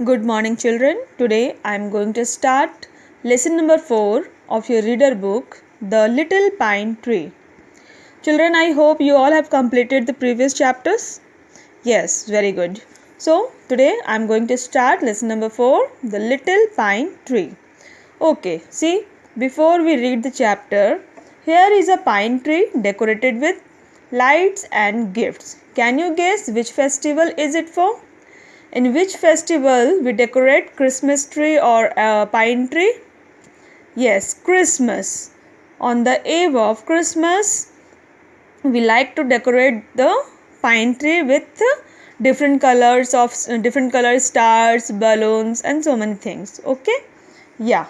Good morning, children. Today I am going to start lesson number 4 of your reader book, The Little Pine Tree. Children, I hope you all have completed the previous chapters. Yes, very good. So, today I am going to start lesson number 4, The Little Pine Tree. Okay, see, before we read the chapter, here is a pine tree decorated with lights and gifts. Can you guess which festival is it for? In which festival we decorate Christmas tree or a pine tree? Yes, Christmas. On the eve of Christmas, we like to decorate the pine tree with different colors of different color stars, balloons, and so many things. Okay? Yeah.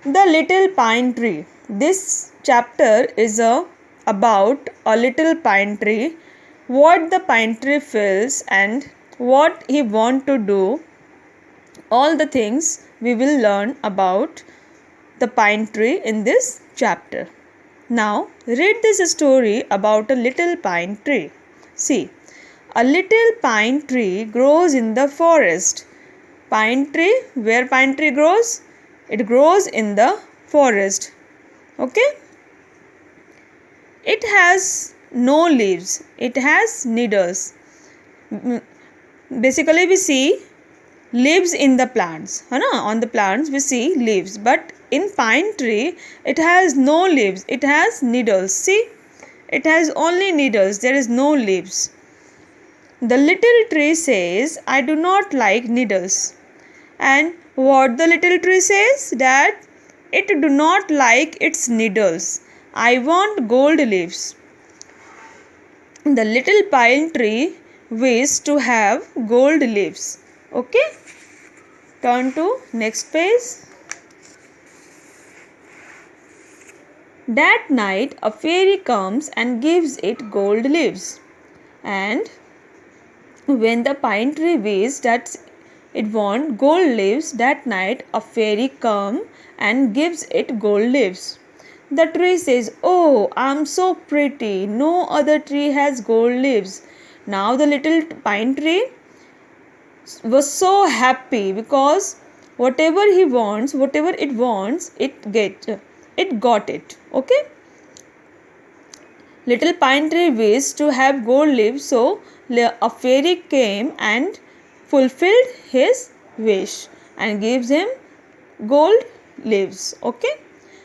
The Little Pine Tree. This chapter is about a little pine tree, what the pine tree feels and what he want to do. All the things we will learn about the pine tree in this chapter. Now read this story about a little pine tree. See, a little pine tree grows in the forest. Pine tree, where pine tree grows? It grows in the forest. Okay? It has no leaves. It has needles. Basically, we see leaves in the plants. On the plants, we see leaves. But in pine tree, it has no leaves. It has needles. See? It has only needles. There is no leaves. The little tree says, I do not like needles. And what the little tree says? That it do not like its needles. I want gold leaves. The little pine tree wishes to have gold leaves. Okay? Turn to next page. That night a fairy comes and gives it gold leaves. And when the pine tree wishes that it wants gold leaves, that night a fairy comes and gives it gold leaves. The tree says, Oh, I am so pretty. No other tree has gold leaves. Now the little pine tree was so happy because whatever it wants, it got it. Okay? Little pine tree wished to have gold leaves, so a fairy came and fulfilled his wish and gives him gold leaves. Okay?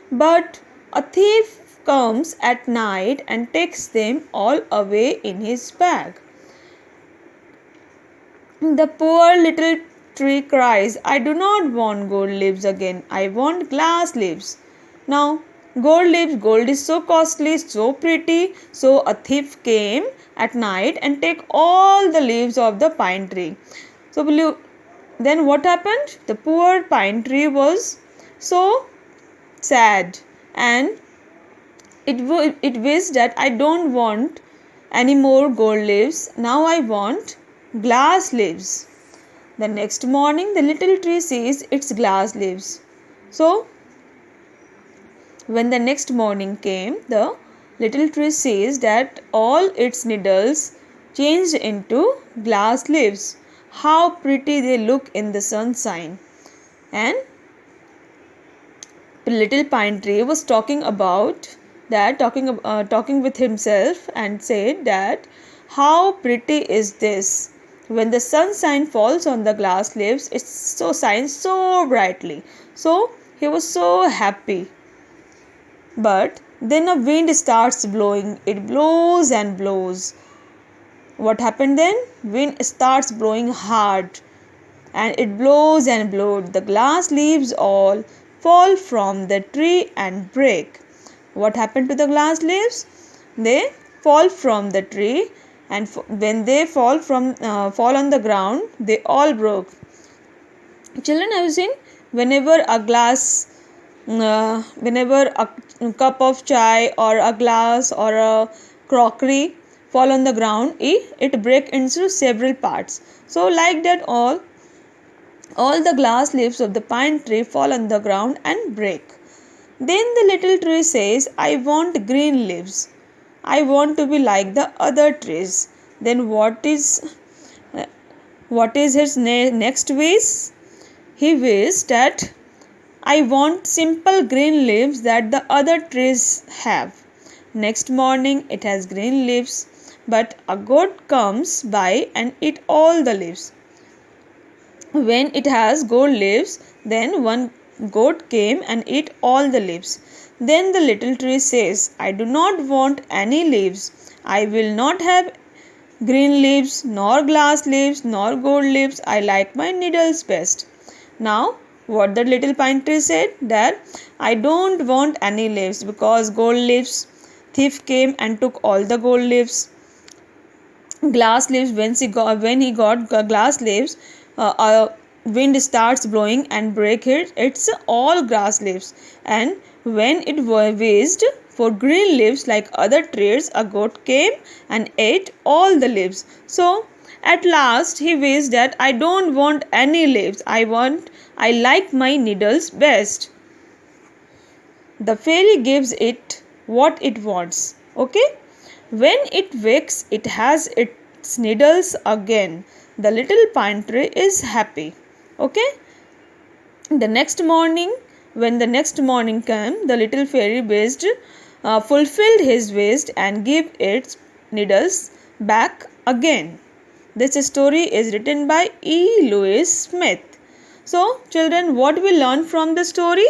But a thief comes at night and takes them all away in his bag. The poor little tree cries, I do not want gold leaves again. I want glass leaves. Now, gold is so costly, so pretty. So a thief came at night and take all the leaves of the pine tree. So then what happened? The poor pine tree was so sad and it wished that I don't want any more gold leaves. Now I want glass leaves. The next morning the little tree sees its glass leaves. So when the next morning came, the little tree sees that all its needles changed into glass leaves. How pretty they look in the sunshine. And the little pine tree was talking about that, talking with himself and said that how pretty is this. When the sunshine falls on the glass leaves, it so shines so brightly. So he was so happy. But then a wind starts blowing. It blows and blows. What happened then? Wind starts blowing hard. And it blows and blows. The glass leaves all fall from the tree and break. What happened to the glass leaves? They fall from the tree, and when they fall on the ground, they all broke. Children, have you seen whenever a cup of chai or a glass or a crockery fall on the ground, it break into several parts. So like that, all the glass leaves of the pine tree fall on the ground and break. Then the little tree says, I want green leaves. I want to be like the other trees. Then what what is his next wish? He wished that I want simple green leaves that the other trees have. Next morning it has green leaves, but a goat comes by and eat all the leaves. When it has gold leaves, then one goat came and ate all the leaves. Then the little tree says, I do not want any leaves. I will not have green leaves, nor glass leaves, nor gold leaves. I like my needles best. Now, what the little pine tree said? That I don't want any leaves because gold leaves, thief came and took all the gold leaves. Glass leaves, when he got glass leaves, wind starts blowing and break it. It's all grass leaves. And when it wished for green leaves like other trees, a goat came and ate all the leaves. So at last he wished that I don't want any leaves. I like my needles best. The fairy gives it what it wants. Okay? When it wakes, it has its needles again. The little pine tree is happy. Okay? The next morning, when the next morning came, the little fairy fulfilled his wish and gave its needles back again. This story is written by E. Lewis Smith. So, children, what we learn from the story?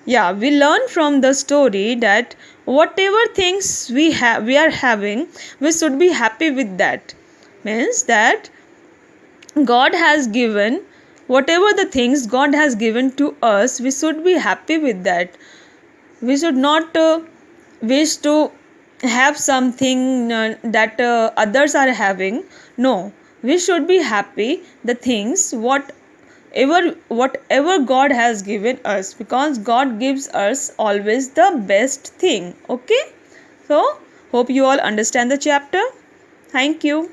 Yeah, we learn from the story that whatever things we are having, we should be happy with that. Means that God has given whatever the things God has given to us, we should be happy with that. We should not wish to have something that others are having. No, we should be happy the things whatever God has given us, because God gives us always the best thing. Okay, so hope you all understand the chapter. Thank you.